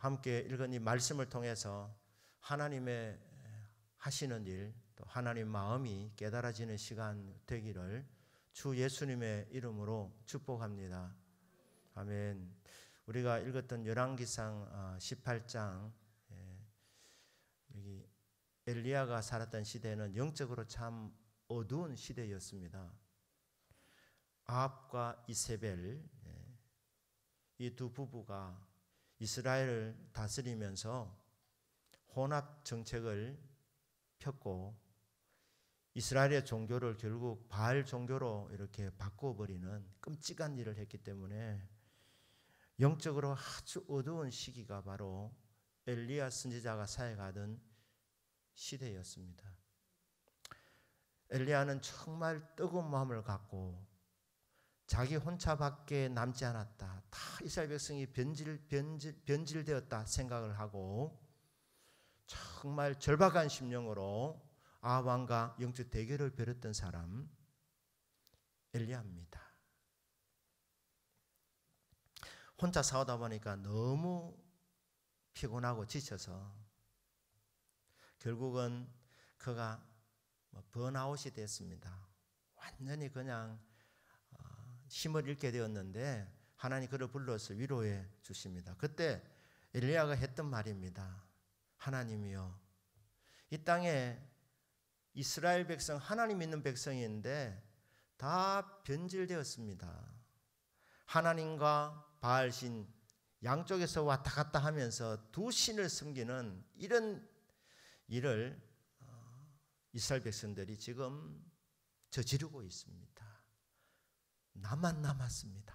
함께 읽은 이 말씀을 통해서 하나님의 하시는 일, 또 하나님 마음이 깨달아지는 시간 되기를 주 예수님의 이름으로 축복합니다. 아멘. 우리가 읽었던 열왕기상 18장, 여기 엘리야가 살았던 시대는 영적으로 참 어두운 시대였습니다. 아합과 이세벨, 이 두 부부가 이스라엘을 다스리면서 혼합 정책을 폈고 이스라엘의 종교를 결국 바알 종교로 이렇게 바꿔버리는 끔찍한 일을 했기 때문에 영적으로 아주 어두운 시기가 바로 엘리야 선지자가 사역하던 시대였습니다. 엘리야는 정말 뜨거운 마음을 갖고 자기 혼자밖에 남지 않았다. 다 이스라엘 백성이 변질되었다 생각을 하고 정말 절박한 심령으로 아합 왕과 영적 대결을 벌였던 사람 엘리야입니다. 혼자 싸우다 보니까 너무 피곤하고 지쳐서 결국은 그가 번아웃이 됐습니다. 완전히 그냥 힘을 잃게 되었는데 하나님 그를 불러서 위로해 주십니다. 그때 엘리야가 했던 말입니다. 하나님이여, 이 땅에 이스라엘 백성, 하나님 믿는 백성인데 다 변질되었습니다. 하나님과 바알신 양쪽에서 왔다 갔다 하면서 두 신을 섬기는 이런 일을 이스라엘 백성들이 지금 저지르고 있습니다. 나만 남았습니다.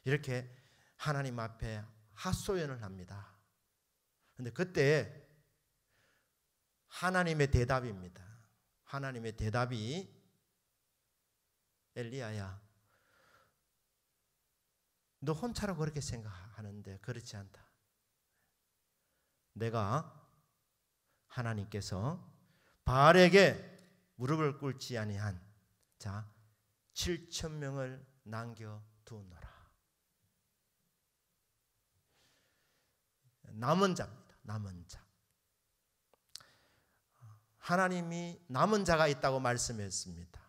이렇게 하나님 앞에 하소연을 합니다. 그런데 그때 하나님의 대답입니다. 하나님의 대답이 엘리야야, 너 혼자라고 그렇게 생각하는데 그렇지 않다. 내가 하나님께서 바알에게 무릎을 꿇지 아니한 자 7,000명을 남겨두노라. 남은 자입니다. 남은 자. 하나님이 남은 자가 있다고 말씀했습니다.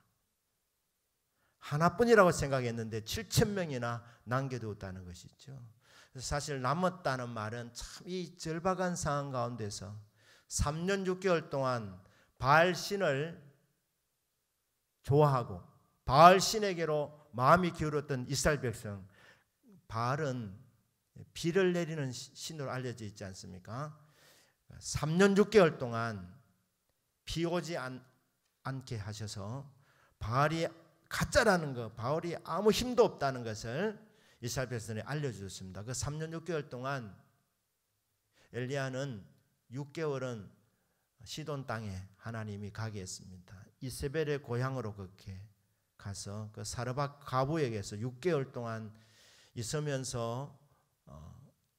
하나뿐이라고 생각했는데 7,000명이나 남겨두었다는 것이죠. 그래서 사실 남았다는 말은 참 이 절박한 상황 가운데서 3년 6개월 동안 바알 신을 좋아하고 바알 신에게로 마음이 기울었던 이스라엘 백성, 바알은 비를 내리는 신으로 알려져 있지 않습니까? 3년 6개월 동안 비 오지 않게 하셔서 바알이 가짜라는 것, 바알이 아무 힘도 없다는 것을 이스라엘 백성에 알려주셨습니다. 그 3년 6개월 동안 엘리야는 6개월은 시돈 땅에 하나님이 가게 했습니다. 이세벨의 고향으로 그렇게 가서 그 사르밧 과부에게서 6개월 동안 있으면서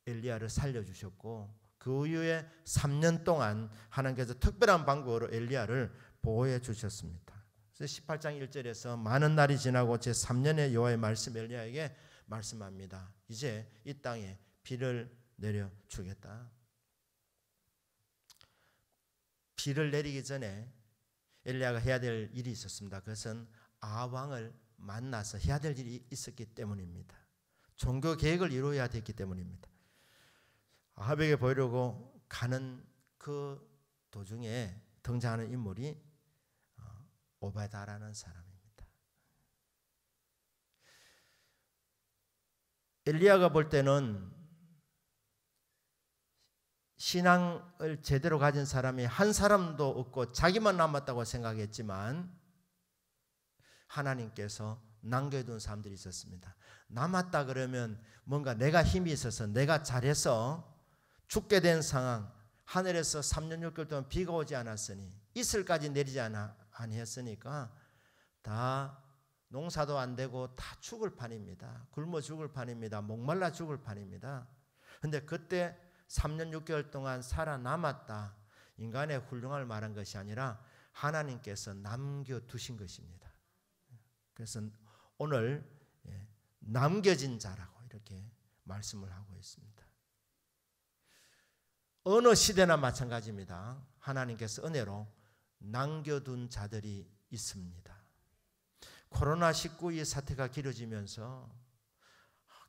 엘리야를 살려주셨고 그 이후에 3년 동안 하나님께서 특별한 방법으로 엘리야를 보호해 주셨습니다. 그래서 18장 1절에서 많은 날이 지나고 제3년의 여호와의 말씀 엘리야에게 말씀합니다. 이제 이 땅에 비를 내려주겠다. 비를 내리기 전에 엘리야가 해야 될 일이 있었습니다. 그것은 아합 왕을 만나서 해야 될 일이 있었기 때문입니다. 종교 계획을 이루어야 됐기 때문입니다. 아합에게 보이려고 가는 그 도중에 등장하는 인물이 오바다라는 사람입니다. 엘리야가 볼 때는 신앙을 제대로 가진 사람이 한 사람도 없고 자기만 남았다고 생각했지만 하나님께서 남겨둔 사람들이 있었습니다. 남았다 그러면 뭔가 내가 힘이 있어서 내가 잘해서 죽게 된 상황, 하늘에서 3년 6개월 동안 비가 오지 않았으니 이슬까지 내리지 아니했으니까 다 농사도 안 되고 다 죽을 판입니다. 굶어 죽을 판입니다. 목말라 죽을 판입니다. 그런데 그때 3년 6개월 동안 살아남았다. 인간의 훌륭함을 말한 것이 아니라 하나님께서 남겨두신 것입니다. 그래서 오늘 남겨진 자라고 이렇게 말씀을 하고 있습니다. 어느 시대나 마찬가지입니다. 하나님께서 은혜로 남겨둔 자들이 있습니다. 코로나19 이 사태가 길어지면서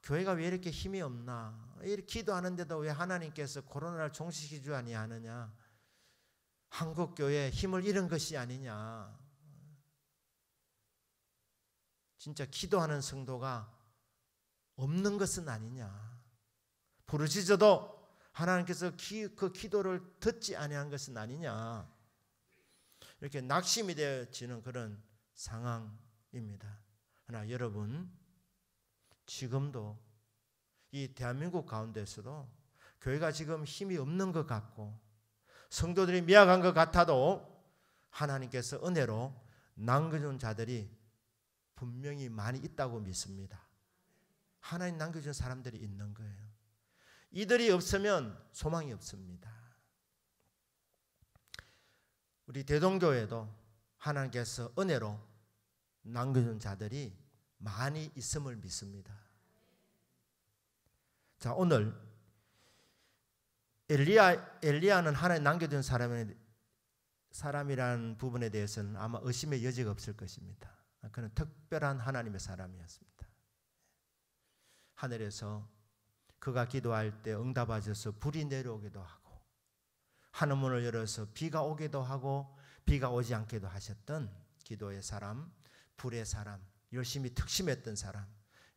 교회가 왜 이렇게 힘이 없나, 이렇게 기도하는데도 왜 하나님께서 코로나를 종식시키지 아니하느냐, 한국교회에 힘을 잃은 것이 아니냐, 진짜 기도하는 성도가 없는 것은 아니냐, 부르짖어도 하나님께서 그 기도를 듣지 아니한 것은 아니냐, 이렇게 낙심이 되어지는 그런 상황입니다. 그러나 여러분, 지금도 이 대한민국 가운데서도 교회가 지금 힘이 없는 것 같고 성도들이 미약한 것 같아도 하나님께서 은혜로 남겨준 자들이 분명히 많이 있다고 믿습니다. 하나님 남겨준 사람들이 있는 거예요. 이들이 없으면 소망이 없습니다. 우리 대동교회도 하나님께서 은혜로 남겨준 자들이 많이 있음을 믿습니다. 자, 오늘 엘리야는 하나님 남겨둔 사람이라는 부분에 대해서는 아마 의심의 여지가 없을 것입니다. 그는 특별한 하나님의 사람이었습니다. 하늘에서 그가 기도할 때 응답하셔서 불이 내려오기도 하고 하늘문을 열어서 비가 오기도 하고 비가 오지 않기도 하셨던 기도의 사람, 불의 사람, 열심히 특심했던 사람,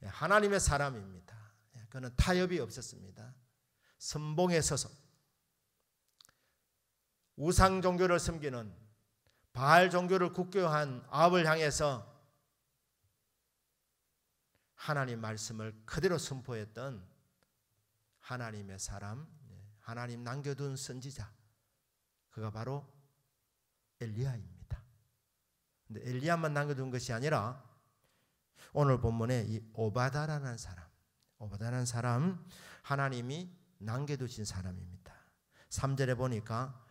하나님의 사람입니다. 그는 타협이 없었습니다. 선봉에 서서 우상 종교를 섬기는 바알 종교를 국교한 아합을 향해서 하나님 말씀을 그대로 선포했던 하나님의 사람, 하나님 남겨둔 선지자, 그가 바로 엘리야입니다. 근데 엘리야만 남겨둔 것이 아니라 오늘 본문에 이 오바다라는 사람, 하나님이 남겨두신 사람입니다. 3절에 보니까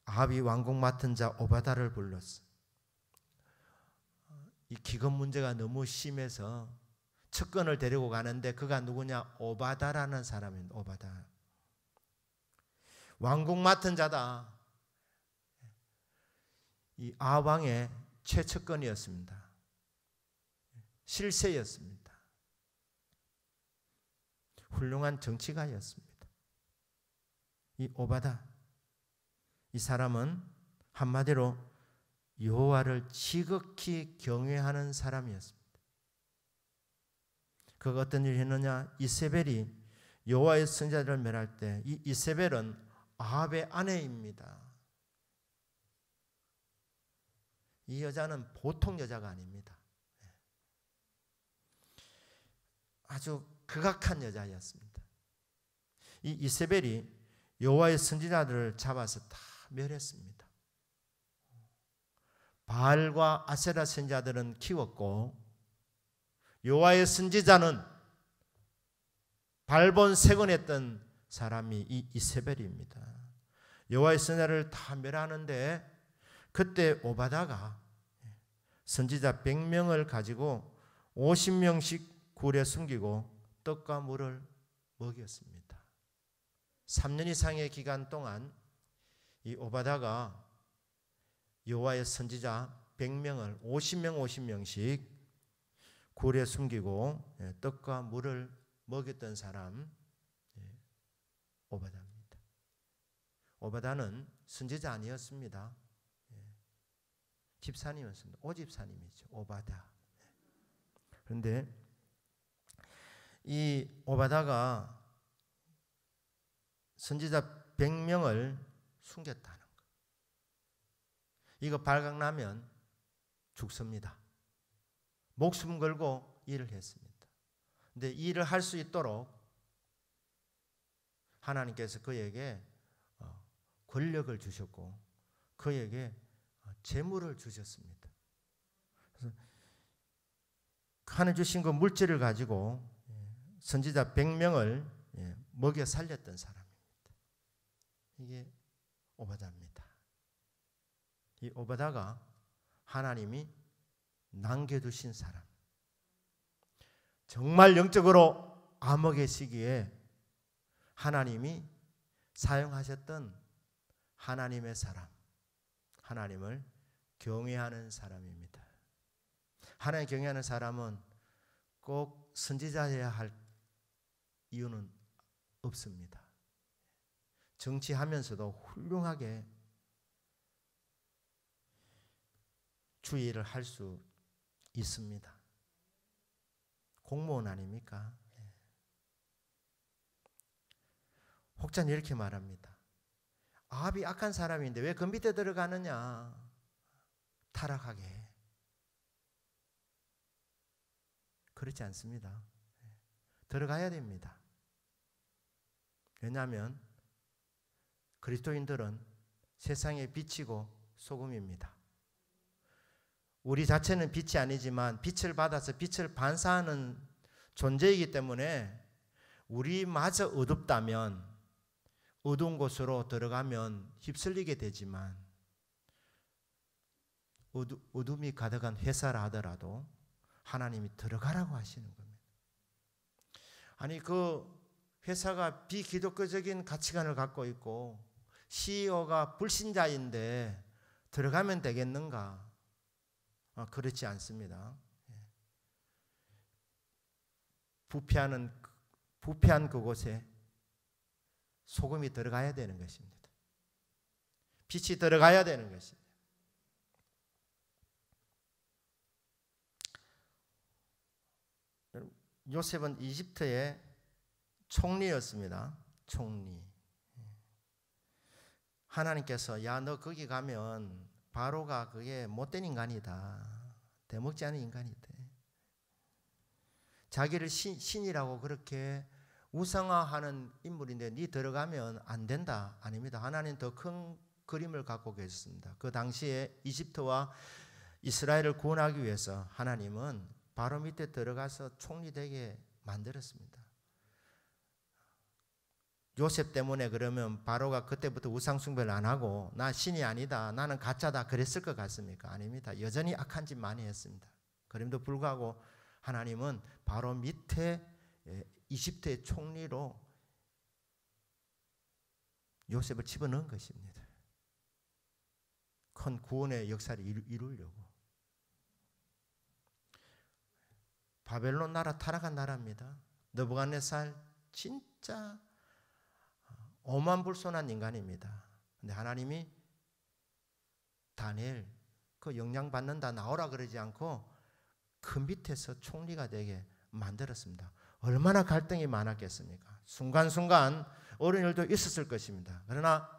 아합이 왕궁 맡은 자 오바다를 불렀어. 이 기금 문제가 너무 심해서 측근을 데리고 가는데 그가 누구냐? 오바다라는 사람입니다. 오바다. 왕궁 맡은 자다. 이 아합 왕의 최측근이었습니다. 실세였습니다. 훌륭한 정치가였습니다. 이 오바다, 이 사람은 한마디로 여호와를 지극히 경외하는 사람이었습니다. 그가 어떤 일을 했느냐? 이세벨이 여호와의 선지자들을 멸할 때 이 이세벨은 아합의 아내입니다. 이 여자는 보통 여자가 아닙니다. 아주 극악한 여자였습니다. 이 이세벨이 여호와의 선지자들을 잡아서 다 멸했습니다. 바알과 아세라 선지자들은 키웠고 여호와의 선지자는 발본색원했던 사람이 이 이세벨입니다. 여호와의 선지자를 다 멸하는데 그때 오바다가 선지자 100명을 가지고 50명씩 굴에 숨기고 떡과 물을 먹였습니다. 3년 이상의 기간 동안 이 오바다가 여호와의 선지자 100명을 50명씩 굴에 숨기고 떡과 물을 먹였던 사람 오바다입니다. 오바다는 선지자 아니었습니다. 집사님이었습니다. 오집사님이죠. 오바다. 그런데 이 오바다가 선지자 100명을 숨겼다는 것. 이거 발각나면 죽습니다. 목숨 걸고 일을 했습니다. 근데 이 일을 할 수 있도록 하나님께서 그에게 권력을 주셨고 그에게 재물을 주셨습니다. 그래서 하늘 주신 그 물질을 가지고 선지자 100명을 먹여 살렸던 사람입니다. 이게 오바다입니다. 이 오바다가 하나님이 남겨두신 사람, 정말 영적으로 암흑의 시기에 하나님이 사용하셨던 하나님의 사람, 하나님을 경외하는 사람입니다. 하나님 경외하는 사람은 꼭 선지자여야 할 이유는 없습니다. 정치하면서도 훌륭하게 주의 일을 할 수 있습니다. 공무원 아닙니까? 혹자는 이렇게 말합니다. 아합이 악한 사람인데 왜 그 밑에 들어가느냐? 타락하게. 그렇지 않습니다. 들어가야 됩니다. 왜냐하면 그리스도인들은 세상의 빛이고 소금입니다. 우리 자체는 빛이 아니지만 빛을 받아서 빛을 반사하는 존재이기 때문에 우리마저 어둡다면 어두운 곳으로 들어가면 휩쓸리게 되지만 어둠이 가득한 회사라 하더라도 하나님이 들어가라고 하시는 겁니다. 아니 그 회사가 비기독교적인 가치관을 갖고 있고 CEO가 불신자인데 들어가면 되겠는가? 그렇지 않습니다. 부패한 그곳에 소금이 들어가야 되는 것입니다. 빛이 들어가야 되는 것입니다. 요셉은 이집트의 총리였습니다. 총리. 하나님께서 야, 너 거기 가면 바로가 그게 못된 인간이다. 대먹지 않은 인간이다. 자기를 신이라고 그렇게 우상화하는 인물인데 네 들어가면 안 된다. 아닙니다. 하나님 더 큰 그림을 갖고 계셨습니다. 그 당시에 이집트와 이스라엘을 구원하기 위해서 하나님은 바로 밑에 들어가서 총리 되게 만들었습니다. 요셉 때문에 그러면 바로가 그때부터 우상 숭배를 안 하고 나 신이 아니다. 나는 가짜다. 그랬을 것 같습니까? 아닙니다. 여전히 악한 짓 많이 했습니다. 그럼에도 불구하고 하나님은 바로 밑에 이집트의 총리로 요셉을 집어넣은 것입니다. 큰 구원의 역사를 이루려고. 바벨론 나라 타락한 나라입니다. 느부갓네살 진짜 오만불손한 인간입니다. 근데 하나님이 다니엘 그 영향 받는다 나오라 그러지 않고 그 밑에서 총리가 되게 만들었습니다. 얼마나 갈등이 많았겠습니까? 순간순간 어려운 일도 있었을 것입니다. 그러나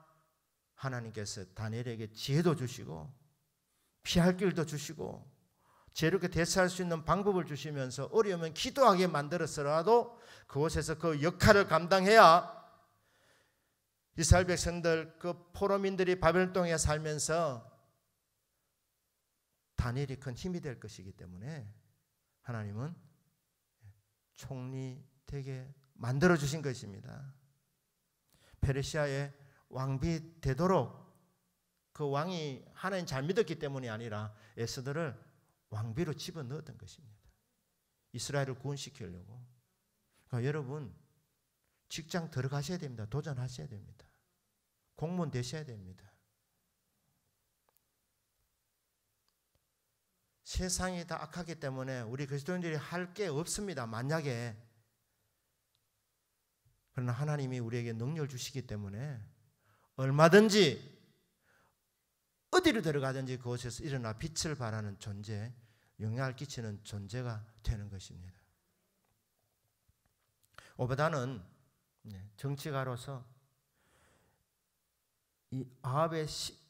하나님께서 다니엘에게 지혜도 주시고 피할 길도 주시고 제롭게 대처할 수 있는 방법을 주시면서 어려우면 기도하게 만들었더라도 그곳에서 그 역할을 감당해야 이스라엘 백성들 그 포로민들이 바벨론 땅에 살면서 다니엘이 큰 힘이 될 것이기 때문에 하나님은 총리 되게 만들어 주신 것입니다. 페르시아의 왕비 되도록 그 왕이 하나님 잘 믿었기 때문이 아니라 에스더를 왕비로 집어넣었던 것입니다. 이스라엘을 구원시키려고. 그러니까 여러분 직장 들어가셔야 됩니다. 도전하셔야 됩니다. 공무원 되셔야 됩니다. 세상이 다 악하기 때문에 우리 그리스도인들이 할 게 없습니다. 만약에. 그러나 하나님이 우리에게 능력을 주시기 때문에 얼마든지 어디로 들어가든지 그곳에서 일어나 빛을 발하는 존재, 영향을 끼치는 존재가 되는 것입니다. 오베다는 정치가로서 이 아합의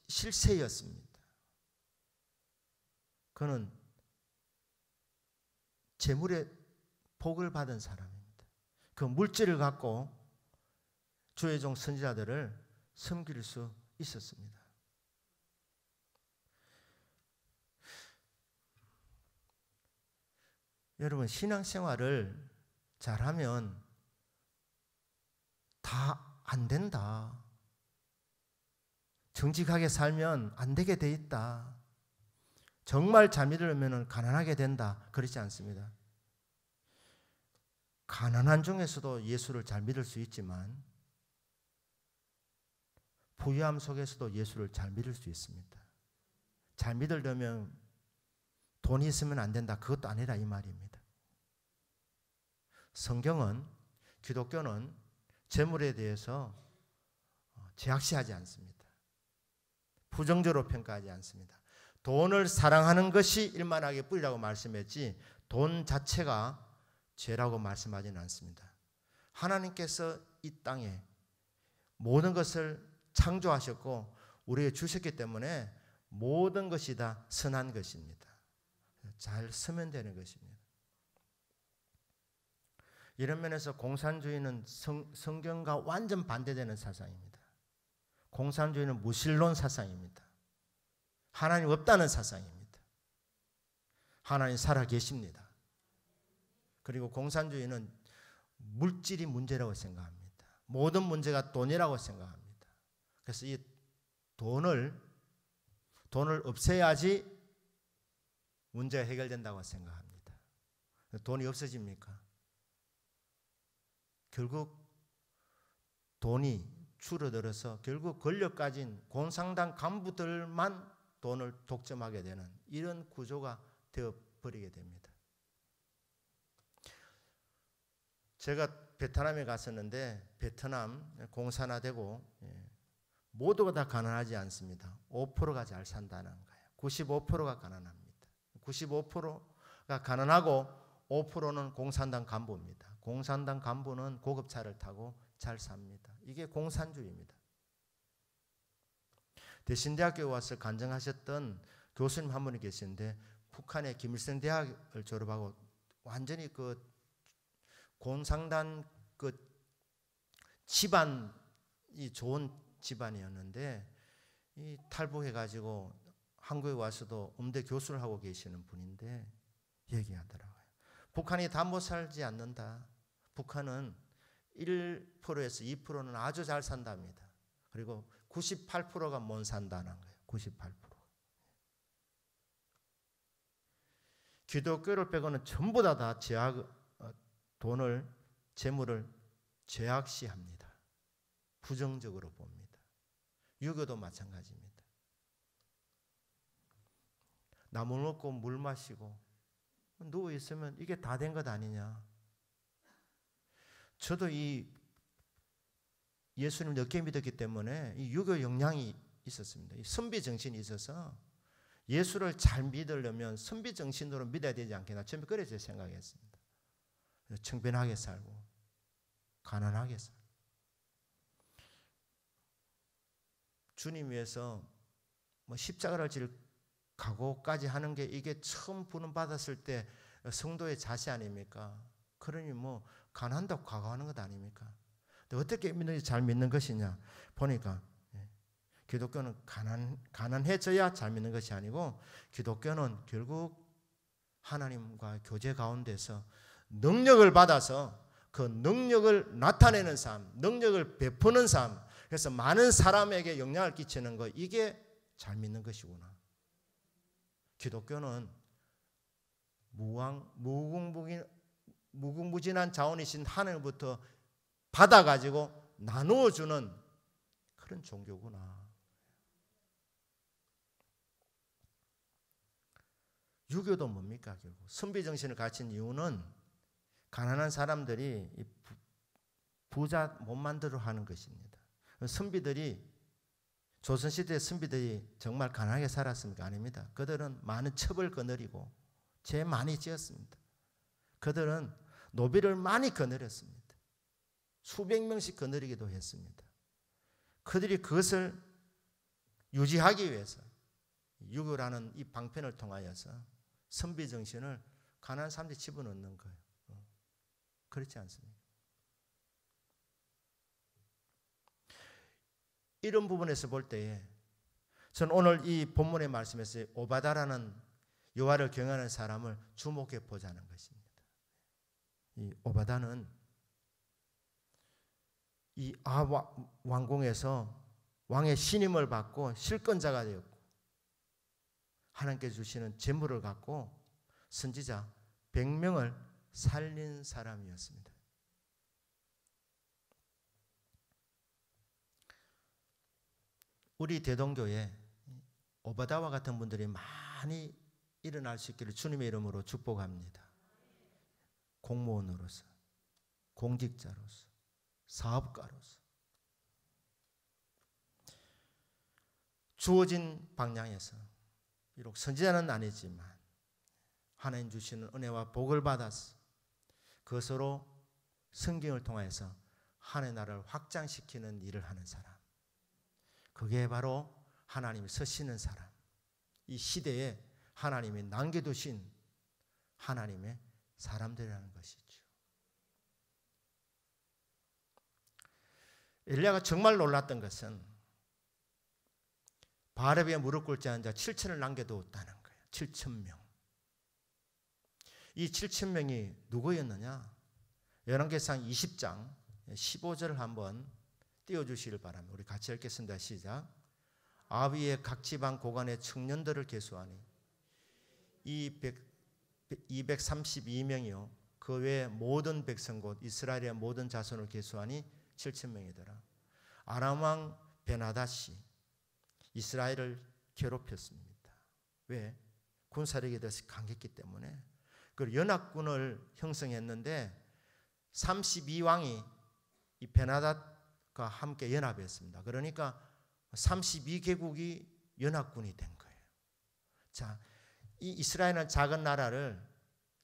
실세였습니다. 그는 재물의 복을 받은 사람입니다. 그 물질을 갖고 주의 종 선지자들을 섬길 수 있었습니다. 여러분 신앙생활을 잘하면 다 안 된다. 정직하게 살면 안 되게 돼 있다. 정말 잘 믿으려면 가난하게 된다. 그렇지 않습니다. 가난한 중에서도 예수를 잘 믿을 수 있지만 부유함 속에서도 예수를 잘 믿을 수 있습니다. 잘 믿으려면 돈이 있으면 안 된다. 그것도 아니라 이 말입니다. 성경은, 기독교는 재물에 대해서 제약시하지 않습니다. 부정적으로 평가하지 않습니다. 돈을 사랑하는 것이 일만하게 뿌리라고 말씀했지 돈 자체가 죄라고 말씀하지는 않습니다. 하나님께서 이 땅에 모든 것을 창조하셨고 우리에게 주셨기 때문에 모든 것이 다 선한 것입니다. 잘 쓰면 되는 것입니다. 이런 면에서 공산주의는 성경과 완전 반대되는 사상입니다. 공산주의는 무신론 사상입니다. 하나님 없다는 사상입니다. 하나님 살아 계십니다. 그리고 공산주의는 물질이 문제라고 생각합니다. 모든 문제가 돈이라고 생각합니다. 그래서 이 돈을 없애야지 문제가 해결된다고 생각합니다. 돈이 없어집니까? 결국 돈이 줄어들어서 결국 권력 가진 공산당 간부들만 돈을 독점하게 되는 이런 구조가 되어버리게 됩니다. 제가 베트남에 갔었는데 베트남 공산화되고 모두가 다 가난하지 않습니다. 5%가 잘 산다는 거예요. 95%가 가난합니다. 95%가 가난하고 5%는 공산당 간부입니다. 공산당 간부는 고급차를 타고 잘 삽니다. 이게 공산주의입니다. 대신대학교에 와서 간증하셨던 교수님 한 분이 계시는데 북한의 김일성 대학을 졸업하고 완전히 그 공산당 그 집안이 좋은 집안이었는데 이 탈북해가지고 한국에 와서도 음대 교수를 하고 계시는 분인데 얘기하더라고요. 북한이 다 못 살지 않는다. 북한은 1%에서 2%는 아주 잘 산답니다. 그리고 98%가 못 산다는 거예요. 98%. 기독교를 빼고는 전부 다 돈을, 재물을 죄악시합니다. 부정적으로 봅니다. 유교도 마찬가지입니다. 나물 먹고 물 마시고 누워 있으면 이게 다 된 것 아니냐. 저도 이 예수님을 늦게 믿었기 때문에 이 유교 영향이 있었습니다. 이 선비 정신이 있어서 예수를 잘 믿으려면 선비 정신으로 믿어야 되지 않겠나. 처음에 그래서 생각했습니다. 청변하게 살고 가난하게 살고 주님 위해서 뭐 십자가를 질 각오까지 하는 게 이게 처음 부름 받았을 때 성도의 자세 아닙니까? 그러니 뭐 가난한다고 각오하는 것 아닙니까? 근데 어떻게 믿는지 잘 믿는 것이냐 보니까 기독교는 가난해져야 잘 믿는 것이 아니고 기독교는 결국 하나님과 교제 가운데서 능력을 받아서 그 능력을 나타내는 삶, 능력을 베푸는 삶, 그래서 많은 사람에게 영향을 끼치는 것, 이게 잘 믿는 것이구나. 기독교는 무궁무진한 자원이신 하늘부터 받아가지고 나누어주는 그런 종교구나. 유교도 뭡니까? 결국 선비정신을 가진 이유는 가난한 사람들이 부자 못 만들어 하는 것입니다. 선비들이 조선시대 선비들이 정말 가난하게 살았습니까? 아닙니다. 그들은 많은 첩을 거느리고 죄 많이 지었습니다. 그들은 노비를 많이 거느렸습니다. 수백 명씩 거느리기도 했습니다. 그들이 그것을 유지하기 위해서 유교라는 이 방편을 통하여서 선비 정신을 가난한 사람들이 집어넣는 거예요. 그렇지 않습니까? 이런 부분에서 볼 때에 저는 오늘 이 본문의 말씀에서 오바다라는 여호와를 경외하는 사람을 주목해 보자는 것입니다. 이 오바다는 이 왕궁에서 왕의 신임을 받고 실권자가 되었고 하나님께서 주시는 재물을 갖고 선지자 100명을 살린 사람이었습니다. 우리 대동교에 오바다와 같은 분들이 많이 일어날 수 있기를 주님의 이름으로 축복합니다. 공무원으로서, 공직자로서, 사업가로서 주어진 방향에서 비록 선지자는 아니지만 하나님 주시는 은혜와 복을 받아서 그것으로 성경을 통해서 하나님의 나라를 확장시키는 일을 하는 사람, 그게 바로 하나님이 서시는 사람, 이 시대에 하나님이 남겨두신 하나님의 사람들이라는 것이죠. 엘리야가 정말 놀랐던 것은 바알 위에 무릎 꿇지 않은 자 7천을 남겨두었다는 거예요. 7,000명. 이 7,000명이 누구였느냐? 열왕기상 20장 15절을 한번 띄워주시길 바랍니다. 우리 같이 읽겠습니다. 시작. 아비의 각 지방 고관의 청년들을 계수하니 232명이요 그 외에 모든 백성 곧 이스라엘의 모든 자손을 계수하니 7,000명이더라. 아람 왕 베나닷이 이스라엘을 괴롭혔습니다. 왜? 군사력에 대해서 강했기 때문에. 그리고 연합군을 형성했는데 32왕이 이 베나닷과 함께 연합했습니다. 그러니까 32개국이 연합군이 된 거예요. 자, 이 이스라엘은 작은 나라를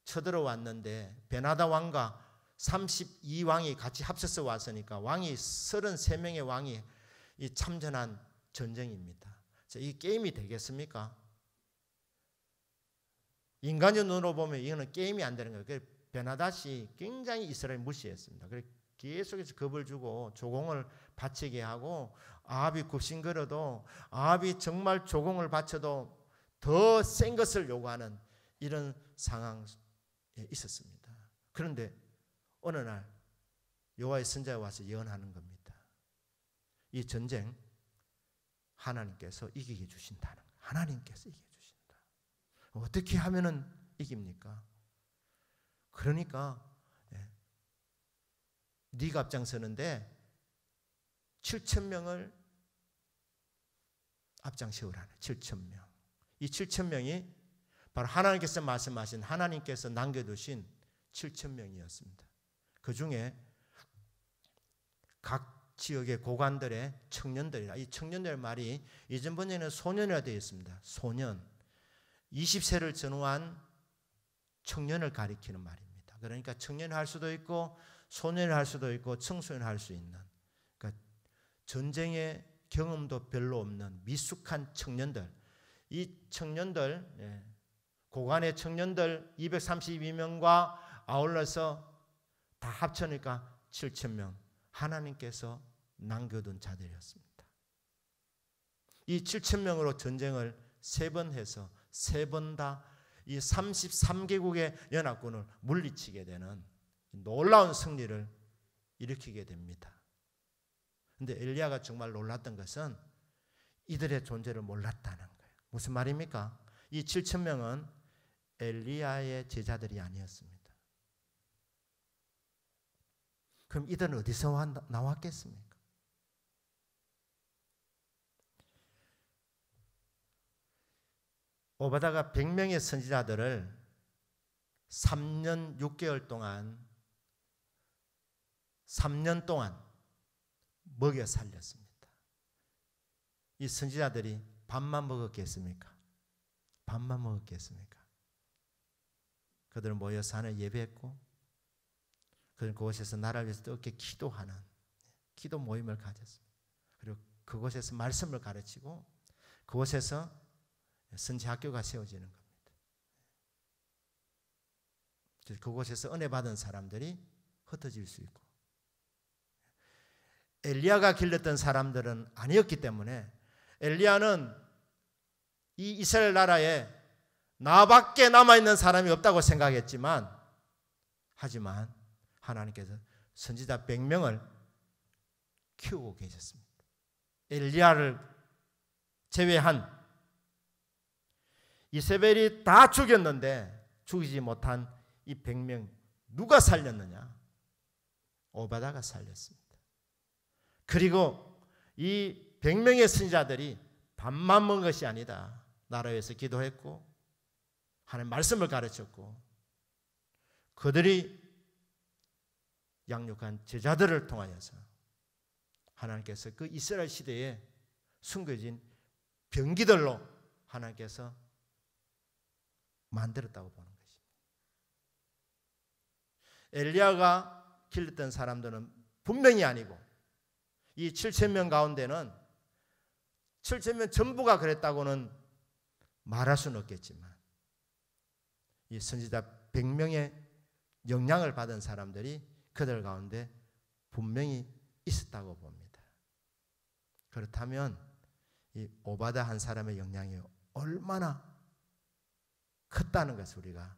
쳐들어왔는데 베나닷 왕과 32왕이 같이 합쳐서 왔으니까 왕이 33명의 왕이 이 참전한 전쟁입니다. 자, 이 게임이 되겠습니까? 인간의 눈으로 보면 이거는 게임이 안 되는 거예요. 베나닷이 굉장히 이스라엘 무시했습니다. 그래서 계속해서 겁을 주고 조공을 바치게 하고 아합이 굽신거려도 아합이 정말 조공을 바쳐도 더 센 것을 요구하는 이런 상황에 있었습니다. 그런데 어느 날 여호와의 선지자가 와서 예언하는 겁니다. 이 전쟁 하나님께서 이기게 주신다는 거예요. 하나님께서 이기게 주신다. 어떻게 하면은 이깁니까? 그러니까 네가 앞장서는데 7,000명을 앞장 세우라는 7,000명. 이 7,000명이 바로 하나님께서 말씀하신 하나님께서 남겨두신 7,000명이었습니다. 그 중에 각 지역의 고관들의 청년들이라, 이 청년들 말이 이전 번역에는 소년이라 되어 있습니다. 소년, 20세를 전후한 청년을 가리키는 말입니다. 그러니까 청년을 할 수도 있고 소년을 할 수도 있고 청소년을 할 수 있는, 그러니까 전쟁의 경험도 별로 없는 미숙한 청년들, 이 청년들, 고관의 청년들 232명과 아울러서 다 합쳐니까 7,000명, 하나님께서 남겨둔 자들이었습니다. 이 7,000명으로 전쟁을 3번 해서 3번 다 이 33개국의 연합군을 물리치게 되는 놀라운 승리를 일으키게 됩니다. 그런데 엘리야가 정말 놀랐던 것은 이들의 존재를 몰랐다는 거예요. 무슨 말입니까? 이 7,000명은 엘리야의 제자들이 아니었습니다. 그럼 이들은 어디서 나왔겠습니까? 오바다가 100명의 선지자들을 3년 6개월 동안 3년 동안 먹여 살렸습니다. 이 선지자들이 밥만 먹었겠습니까? 밥만 먹었겠습니까? 그들은 모여서 하나님 예배했고 그들은 그곳에서 나라를 위해서 뜨겁게 기도하는 기도 모임을 가졌습니다. 그리고 그곳에서 말씀을 가르치고 그곳에서 선지학교가 세워지는 겁니다. 그곳에서 은혜 받은 사람들이 흩어질 수 있고, 엘리야가 길렀던 사람들은 아니었기 때문에 엘리야는 이 이스라엘 나라에 나밖에 남아있는 사람이 없다고 생각했지만, 하지만 하나님께서 선지자 100명을 키우고 계셨습니다. 엘리야를 제외한 이세벨이 다 죽였는데 죽이지 못한 이 100명 누가 살렸느냐? 오바다가 살렸습니다. 그리고 이 100명의 선지자들이 밥만 먹은 것이 아니다. 나라를 위해서 기도했고 하나님 말씀을 가르쳤고 그들이 양육한 제자들을 통하여서 하나님께서 그 이스라엘 시대에 숨겨진 병기들로 하나님께서 만들었다고 보는 것입니다. 엘리야가 길렀던 사람들은 분명히 아니고 이 7,000명 가운데는 7,000명 전부가 그랬다고는 말할 수는 없겠지만 이 선지자 100명의 영향을 받은 사람들이 그들 가운데 분명히 있었다고 봅니다. 그렇다면 이 오바다 한 사람의 영향이 얼마나 컸다는 것을 우리가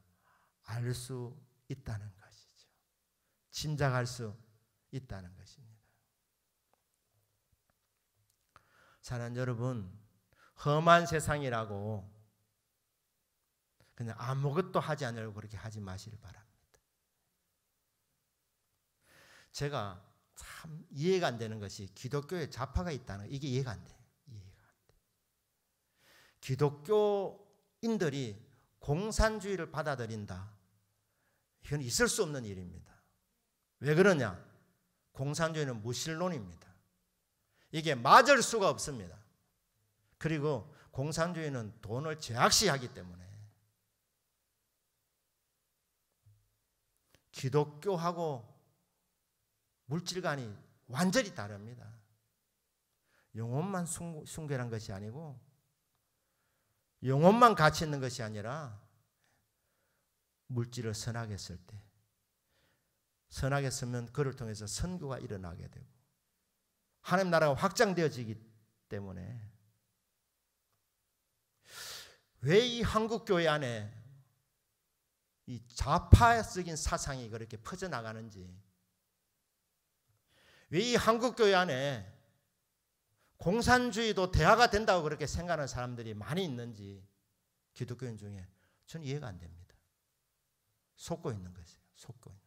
알 수 있다는 것이죠. 짐작할 수 있다는 것입니다. 사랑하는 여러분, 험한 세상이라고 그냥 아무것도 하지 않으려고 그렇게 하지 마시길 바랍니다. 제가 참 이해가 안 되는 것이 기독교에 좌파가 있다는 이게 이해가 안 돼요. 이해가 안 돼. 기독교인들이 공산주의를 받아들인다. 이건 있을 수 없는 일입니다. 왜 그러냐? 공산주의는 무신론입니다. 이게 맞을 수가 없습니다. 그리고 공산주의는 돈을 제약시하기 때문에 기독교하고 물질관이 완전히 다릅니다. 영혼만 숭배한 것이 아니고 영혼만 가치 있는 것이 아니라 물질을 선하게 쓸 때 선하게 쓰면 그를 통해서 선교가 일어나게 되고 하나님 나라가 확장되어지기 때문에 왜 이 한국교회 안에 이 좌파적인 사상이 그렇게 퍼져나가는지 왜 이 한국교회 안에 공산주의도 대화가 된다고 그렇게 생각하는 사람들이 많이 있는지 기독교인 중에 저는 이해가 안 됩니다. 속고 있는 것이에요. 속고 있는.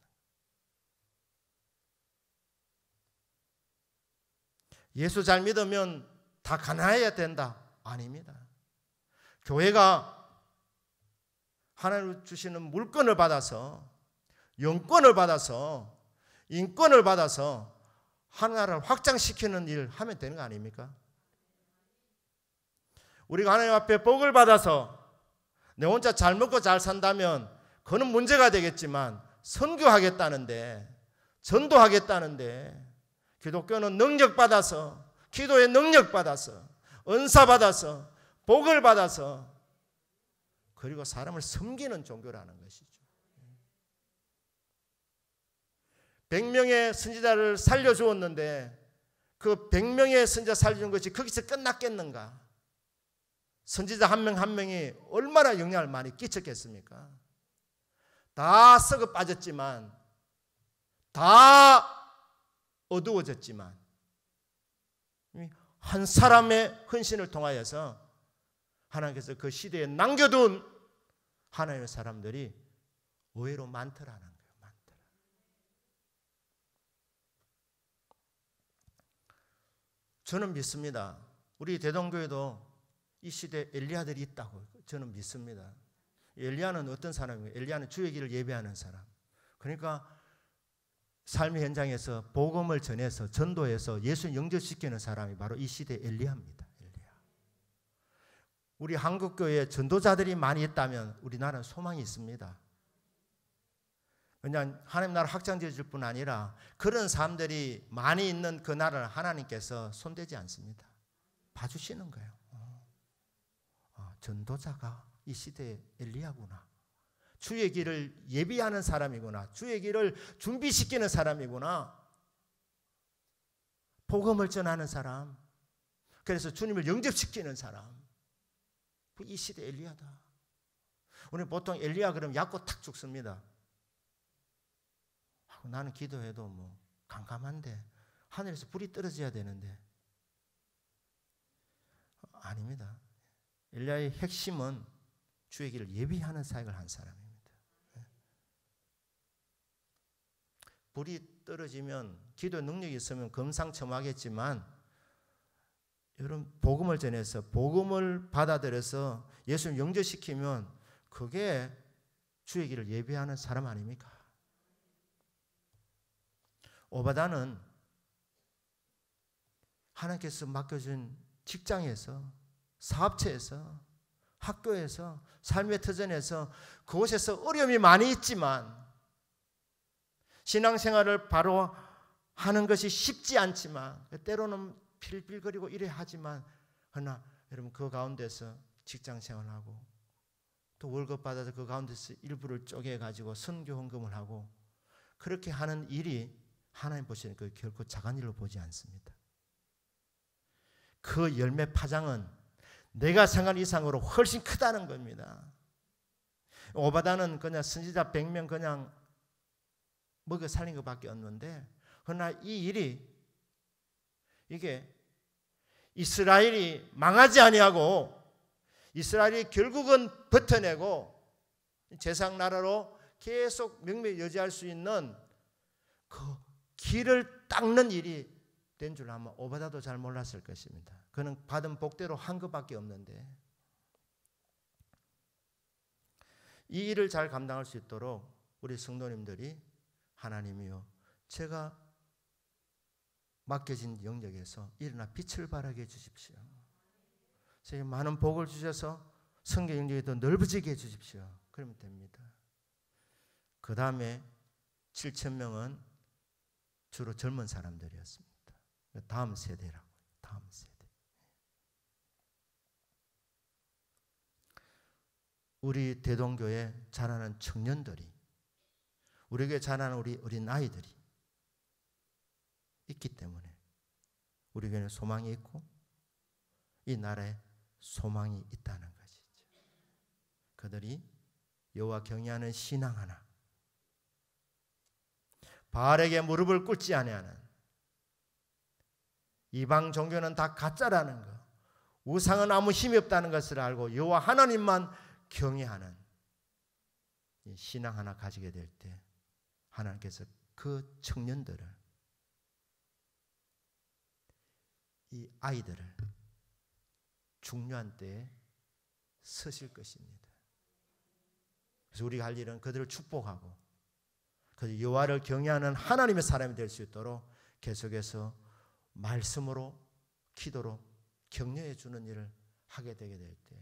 예수 잘 믿으면 다 가난해야 된다. 아닙니다. 교회가 하나님 주시는 물건을 받아서 영권을 받아서 인권을 받아서 하나님을 확장시키는 일을 하면 되는 거 아닙니까? 우리가 하나님 앞에 복을 받아서 내 혼자 잘 먹고 잘 산다면 그건 문제가 되겠지만 선교하겠다는데 전도하겠다는데 기독교는 능력 받아서 기도의 능력 받아서 은사 받아서 복을 받아서 그리고 사람을 섬기는 종교라는 것이죠. 100명의 선지자를 살려주었는데 그 100명의 선지자 살려준 것이 거기서 끝났겠는가? 선지자 한 명 한 명이 얼마나 영향을 많이 끼쳤겠습니까? 다 썩어 빠졌지만 다 어두워졌지만 한 사람의 헌신을 통하여서 하나님께서 그 시대에 남겨둔 하나님의 사람들이 의외로 많더라는 거예요. 많더라. 저는 믿습니다. 우리 대동교회도 이 시대에 엘리야들이 있다고 저는 믿습니다. 엘리야는 어떤 사람이에요? 엘리야는 주의 길을 예배하는 사람. 그러니까 삶의 현장에서 복음을 전해서 전도해서 예수 영접시키는 사람이 바로 이 시대의 엘리야입니다. 엘리야. 우리 한국교회에 전도자들이 많이 있다면 우리나라는 소망이 있습니다. 그냥 하나님 나라 확장되어질 뿐 아니라 그런 사람들이 많이 있는 그 나라를 하나님께서 손대지 않습니다. 봐주시는 거예요. 전도자가 이 시대의 엘리야구나. 주의 길을 예비하는 사람이구나. 주의 길을 준비시키는 사람이구나. 복음을 전하는 사람. 그래서 주님을 영접시키는 사람. 이 시대 엘리야다. 우리 보통 엘리야 그러면 얕고 탁 죽습니다. 나는 기도해도 뭐 깜깜한데 하늘에서 불이 떨어져야 되는데 아닙니다. 엘리야의 핵심은 주의 길을 예비하는 사역을 한 사람입니다. 불이 떨어지면 기도 능력이 있으면 금상첨화겠지만 여러분 복음을 전해서 복음을 받아들여서 예수를 영접시키면 그게 주의 길을 예비하는 사람 아닙니까? 오바다는 하나님께서 맡겨준 직장에서, 사업체에서, 학교에서, 삶의 터전에서 그곳에서 어려움이 많이 있지만 신앙생활을 바로 하는 것이 쉽지 않지만 때로는 필필거리고 이래 하지만 그러나 여러분 그 가운데서 직장생활하고 또 월급 받아서 그 가운데서 일부를 쪼개가지고 선교 헌금을 하고 그렇게 하는 일이 하나님 보시는 그 결코 작은 일로 보지 않습니다. 그 열매 파장은 내가 생각한 이상으로 훨씬 크다는 겁니다. 오바다는 그냥 선지자 100명 그냥 먹여 살린 것밖에 없는데 그러나 이 일이 이게 이스라엘이 망하지 아니하고 이스라엘이 결국은 버텨내고 제상 나라로 계속 명맥 유지할 수 있는 그 길을 닦는 일이 된 줄 아마 오바다도 잘 몰랐을 것입니다. 그는 받은 복대로 한 것밖에 없는데 이 일을 잘 감당할 수 있도록 우리 성도님들이 하나님이여 제가 맡겨진 영역에서 일어나 빛을 발하게 해주십시오. 제게 많은 복을 주셔서 성경 영역이 더 넓어지게 해주십시오. 그러면 됩니다. 그 다음에 7,000명은 주로 젊은 사람들이었습니다. 다음 세대라고. 다음 세대. 우리 대동교에 자라는 청년들이, 우리에게 자라는 우리 어린 아이들이 있기 때문에 우리 교회는 소망이 있고 이 나라에 소망이 있다는 것이죠. 그들이 여호와 경외하는 신앙 하나, 바알에게 무릎을 꿇지 아니하는, 이방 종교는 다 가짜라는 것, 우상은 아무 힘이 없다는 것을 알고 여호와 하나님만 경외하는 이 신앙 하나 가지게 될 때 하나님께서 그 청년들을, 이 아이들을 중요한 때에 서실 것입니다. 그래서 우리가 할 일은 그들을 축복하고 그 여호와를 경외하는 하나님의 사람이 될 수 있도록 계속해서 말씀으로 기도로 격려해 주는 일을 하게 되게 될 때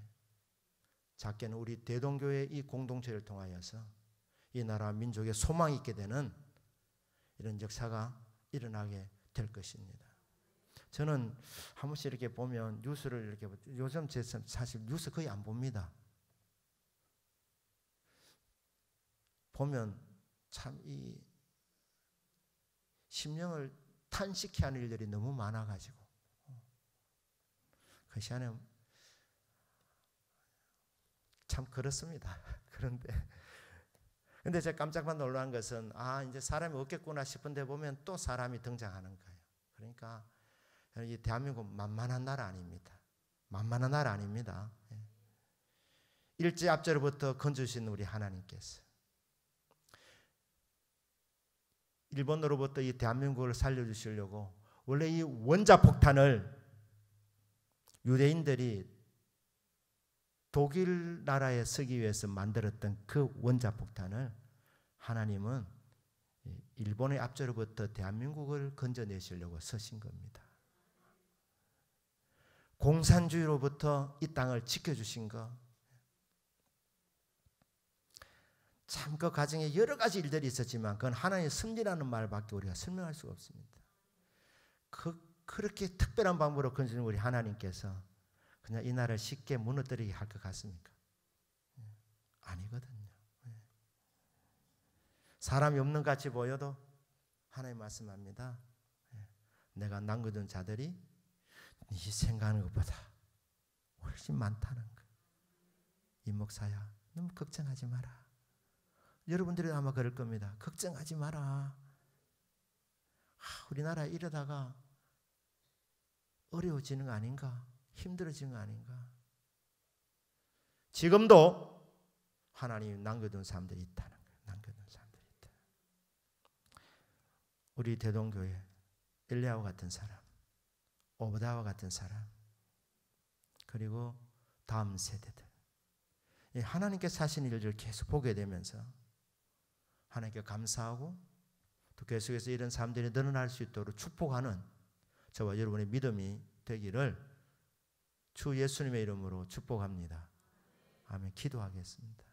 작게는 우리 대동교회 이 공동체를 통하여서 이 나라 민족의 소망이 있게 되는 이런 역사가 일어나게 될 것입니다. 저는 한 번씩 이렇게 보면 뉴스를 이렇게 요즘 제 사실 뉴스 거의 안 봅니다. 보면 참 이 심령을 탄식케 하는 일들이 너무 많아가지고 그 시간에 참 그렇습니다. 그런데 제가 깜짝 놀란 것은 이제 사람이 없겠구나 싶은데 보면 또 사람이 등장하는 거예요. 그러니까 이 대한민국 만만한 나라 아닙니다. 만만한 나라 아닙니다. 일제 압제로부터 건져주신 우리 하나님께서 일본으로부터 이 대한민국을 살려주시려고 원래 이 원자폭탄을 유대인들이 독일 나라에 쓰기 위해서 만들었던 그 원자폭탄을 하나님은 일본의 압제로부터 대한민국을 건져내시려고 쓰신 겁니다. 공산주의로부터 이 땅을 지켜주신 것, 참 그 과정에 여러 가지 일들이 있었지만 그건 하나님의 섭리라는 말밖에 우리가 설명할 수가 없습니다. 그렇게 특별한 방법으로 건지는 우리 하나님께서 그냥 이 나라를 쉽게 무너뜨리게 할 것 같습니까? 아니거든요. 사람이 없는 같이 보여도 하나님 말씀합니다. 내가 남겨둔 자들이 네 생각하는 것보다 훨씬 많다는 거. 이 목사야, 너무 걱정하지 마라. 여러분들이 아마 그럴 겁니다. 걱정하지 마라. 우리나라 이러다가 어려워지는 거 아닌가? 힘들어지는 거 아닌가? 지금도 하나님이 남겨둔 사람들이 있다는 거예요. 남겨둔 사람들이 있다. 우리 대동교회 엘리야와 같은 사람, 오바다와 같은 사람, 그리고 다음 세대들, 하나님께서 하신 일들을 계속 보게 되면서 하나님께 감사하고 또 계속해서 이런 사람들이 늘어날 수 있도록 축복하는 저와 여러분의 믿음이 되기를 주 예수님의 이름으로 축복합니다. 아멘. 기도하겠습니다.